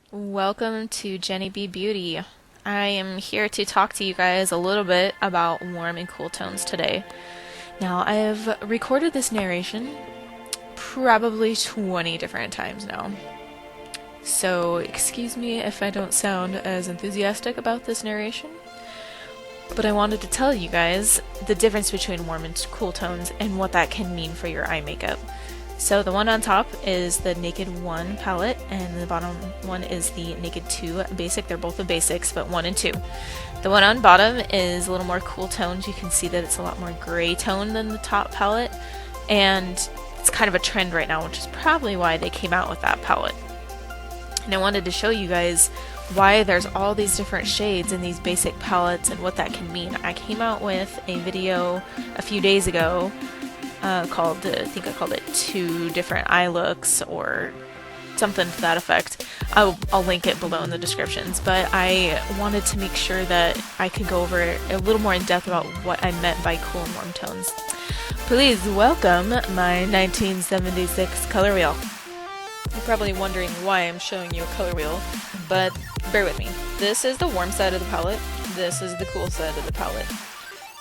Welcome to Jenny B Beauty. I am here to talk to you guys a little bit about warm and cool tones today. Now, I have recorded this narration probably 20 different times now. So, excuse me if I don't sound as enthusiastic about this narration, but I wanted to tell you guys the difference between warm and cool tones and what that can mean for your eye makeup. So the one on top is the Naked 1 palette, and the bottom one is the Naked 2 basic. They're both the basics, but 1 and 2. The one on bottom is a little more cool toned. You can see that it's a lot more gray tone than the top palette, and it's kind of a trend right now, which is probably why they came out with that palette. And I wanted to show you guys why there's all these different shades in these basic palettes and what that can mean. I came out with a video a few days ago called, I think I called it 2 different eye looks or something to that effect. I'll link it below in the descriptions, but I wanted to make sure that I could go over a little more in depth about what I meant by cool and warm tones. Please welcome my 1976 color wheel. You're probably wondering why I'm showing you a color wheel, but bear with me. This is the warm side of the palette, this is the cool side of the palette.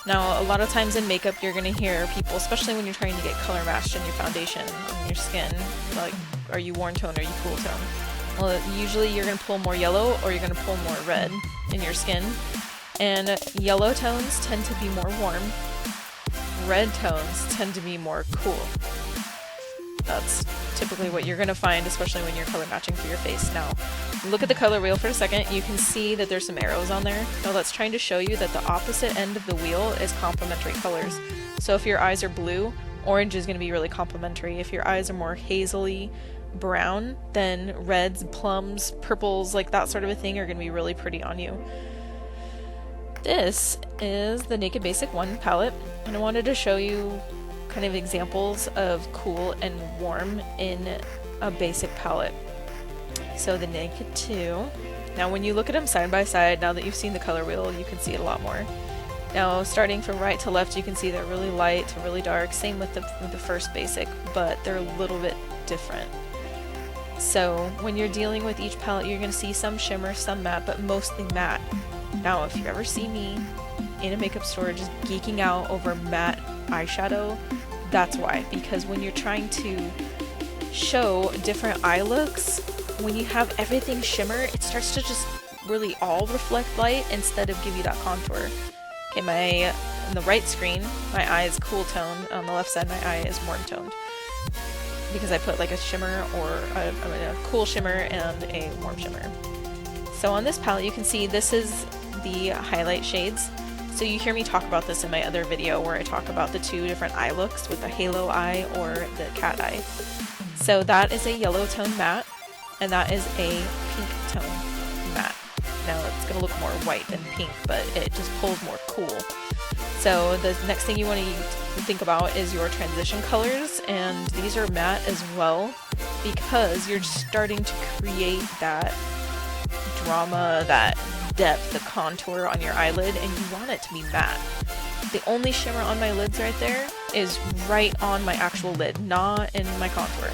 Now, a lot of times in makeup, you're going to hear people, especially when you're trying to get color matched in your foundation on your skin, like, are you warm tone or are you cool tone? Well, usually you're going to pull more yellow or you're going to pull more red in your skin. And yellow tones tend to be more warm. Red tones tend to be more cool. That's typically what you're going to find, especially when you're color matching for your face. Now, look at the color wheel for a second. You can see that there's some arrows on there. Now that's trying to show you that the opposite end of the wheel is complementary colors. So if your eyes are blue, orange is going to be really complementary. If your eyes are more hazily brown, then reds, plums, purples, like that sort of a thing are going to be really pretty on you. This is the Naked Basic 1 palette, and I wanted to show you kind of examples of cool and warm in a basic palette. So the Naked 2, now when you look at them side by side, now that you've seen the color wheel, you can see it a lot more. Now starting from right to left, you can see they're really light to really dark, same with the first basic, but they're a little bit different. So when you're dealing with each palette, you're going to see some shimmer, some matte, but mostly matte. Now if you ever see me in a makeup store just geeking out over matte eyeshadow, that's why. Because when you're trying to show different eye looks, when you have everything shimmer, it starts to just really all reflect light instead of give you that contour. Okay, on the right screen, my eye is cool toned. On the left side, my eye is warm toned. Because I put like a shimmer or a cool shimmer and a warm shimmer. So on this palette, you can see this is the highlight shades. So you hear me talk about this in my other video where I talk about the 2 different eye looks with the halo eye or the cat eye. So that is a yellow tone matte, and that is a pink tone matte. Now it's going to look more white than pink, but it just pulls more cool. So the next thing you want to think about is your transition colors, and these are matte as well because you're starting to create that drama, that depth, the contour on your eyelid, and you want it to be matte. The only shimmer on my lids right there is right on my actual lid, not in my contour.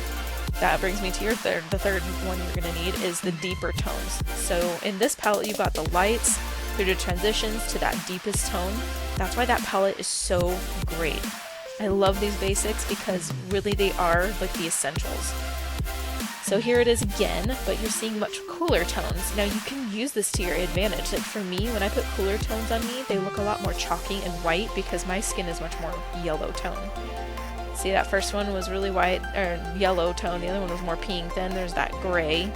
That brings me to the third one you're going to need is the deeper tones. So in this palette you've got the lights through the transitions to that deepest tone. That's why that palette is so great. I love these basics because really they are like the essentials. So here it is again, but you're seeing much cooler tones. Now you can use this to your advantage. Like for me, when I put cooler tones on me, they look a lot more chalky and white because my skin is much more yellow tone. See, that first one was really white, or yellow tone, the other one was more pink, then there's that gray.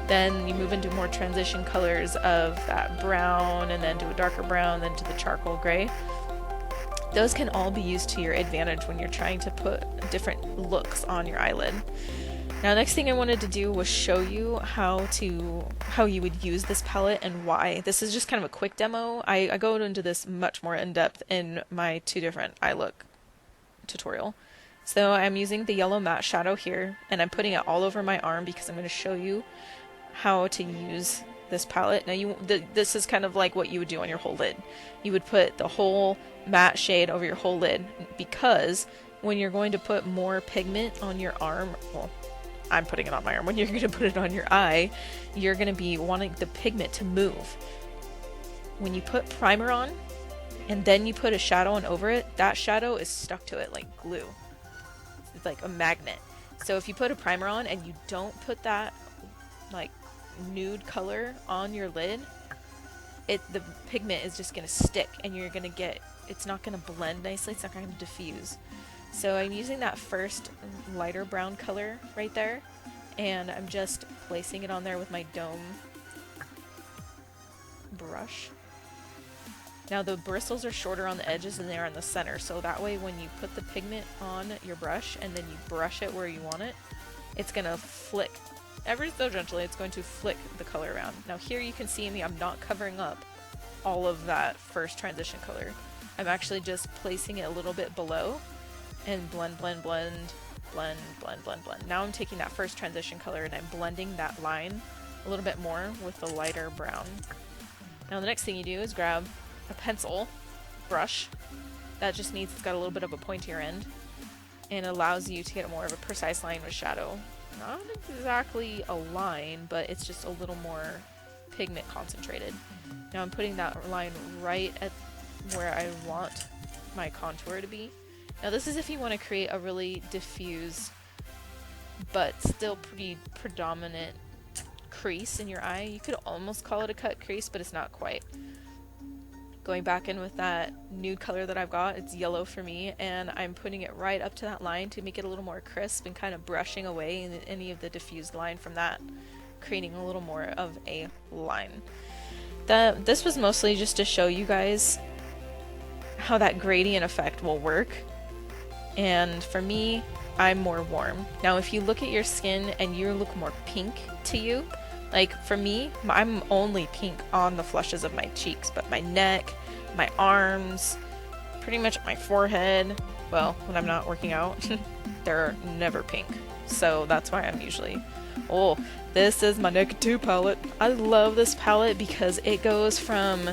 Then you move into more transition colors of that brown, and then to a darker brown, then to the charcoal gray. Those can all be used to your advantage when you're trying to put different looks on your eyelid. Now, next thing I wanted to do was show you how you would use this palette and why. This is just kind of a quick demo. I go into this much more in depth in my 2 different eye look tutorial. So I'm using the yellow matte shadow here, and I'm putting it all over my arm because I'm going to show you how to use this palette. Now this is kind of like what you would do on your whole lid. You would put the whole matte shade over your whole lid because when you're going to put more pigment on your arm, well, I'm putting it on my arm, when you're going to put it on your eye, you're going to be wanting the pigment to move. When you put primer on and then you put a shadow on over it, that shadow is stuck to it like glue. It's like a magnet. So if you put a primer on and you don't put that like nude color on your lid, the pigment is just going to stick, and you're going to get, it's not going to blend nicely, it's not going to diffuse. So I'm using that first lighter brown color right there, and I'm just placing it on there with my dome brush. Now the bristles are shorter on the edges than they are in the center, so that way when you put the pigment on your brush and then you brush it where you want it, it's going to flick. Ever so gently, it's going to flick the color around. Now here you can see me, I'm not covering up all of that first transition color. I'm actually just placing it a little bit below and blend, blend, blend, blend, blend, blend, blend. Now I'm taking that first transition color and I'm blending that line a little bit more with the lighter brown. Now the next thing you do is grab a pencil brush that just needs, it's got a little bit of a pointier end and allows you to get more of a precise line with shadow. Not exactly a line, but it's just a little more pigment concentrated. Now I'm putting that line right at where I want my contour to be. Now this is if you want to create a really diffuse but still pretty predominant crease in your eye. You could almost call it a cut crease, but it's not quite. Going back in with that nude color that I've got, it's yellow for me, and I'm putting it right up to that line to make it a little more crisp and kind of brushing away any of the diffused line from that, creating a little more of a line. This was mostly just to show you guys how that gradient effect will work, and for me, I'm more warm. Now if you look at your skin and you look more pink to you, like for me, I'm only pink on the flushes of my cheeks, but my neck, my arms, pretty much my forehead, well, when I'm not working out, they're never pink. So that's why I'm usually, oh, this is my Nyx Avant palette. I love this palette because it goes from,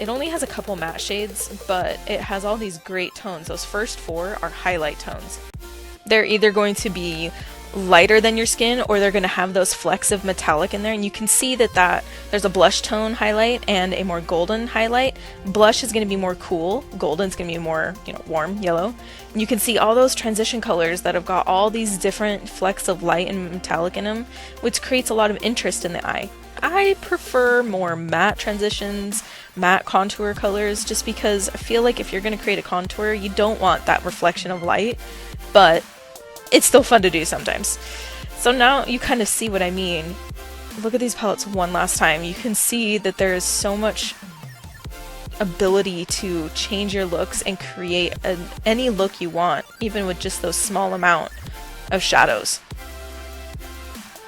it only has a couple matte shades, but it has all these great tones. Those first 4 are highlight tones. They're either going to be lighter than your skin, or they're going to have those flecks of metallic in there, and you can see that there's a blush tone highlight and a more golden highlight. Blush is going to be more cool, golden's going to be more, you know, warm yellow. And you can see all those transition colors that have got all these different flecks of light and metallic in them, which creates a lot of interest in the eye. I prefer more matte transitions, matte contour colors, just because I feel like if you're going to create a contour, you don't want that reflection of light, but it's still fun to do sometimes. So now you kind of see what I mean. Look at these palettes one last time. You can see that there is so much ability to change your looks and create any look you want, even with just those small amount of shadows.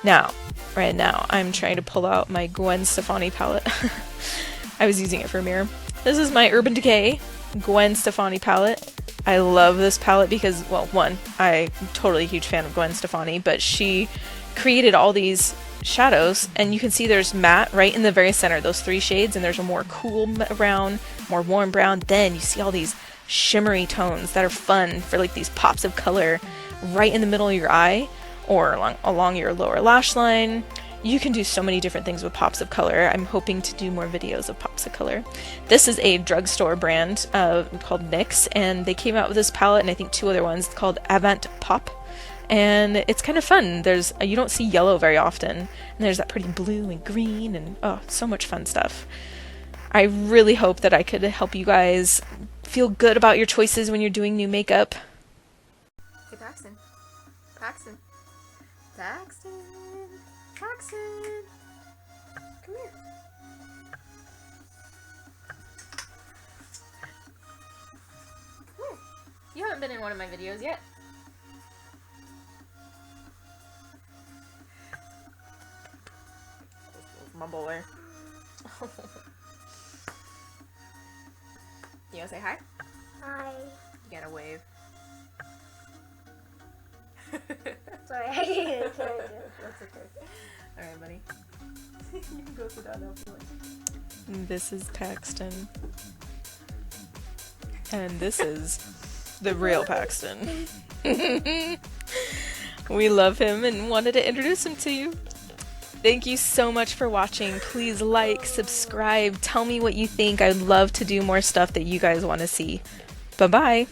Now, right now, I'm trying to pull out my Gwen Stefani palette. I was using it for a mirror. This is my Urban Decay Gwen Stefani palette. I love this palette because, well, one, I'm totally a huge fan of Gwen Stefani, but she created all these shadows, and you can see there's matte right in the very center, those 3 shades, and there's a more cool brown, more warm brown. Then you see all these shimmery tones that are fun for like these pops of color right in the middle of your eye or along your lower lash line. You can do so many different things with pops of color. I'm hoping to do more videos of pops of color. This is a drugstore brand called Nyx, and they came out with this palette and I think 2 other ones. It's called Avant Pop, and it's kind of fun. You don't see yellow very often, and there's that pretty blue and green, and oh, so much fun stuff. I really hope that I could help you guys feel good about your choices when you're doing new makeup. Hey Paxton. Paxton. Paxton. Paxton, come here. Come here. You haven't been in one of my videos yet. My boy. You wanna say hi? Hi. You gotta wave. Sorry, I didn't even try to. That's okay. Alright, buddy. You can go sit down now if you want. This is Paxton. And this is the real Paxton. We love him and wanted to introduce him to you. Thank you so much for watching. Please like, subscribe, tell me what you think. I'd love to do more stuff that you guys want to see. Bye-bye.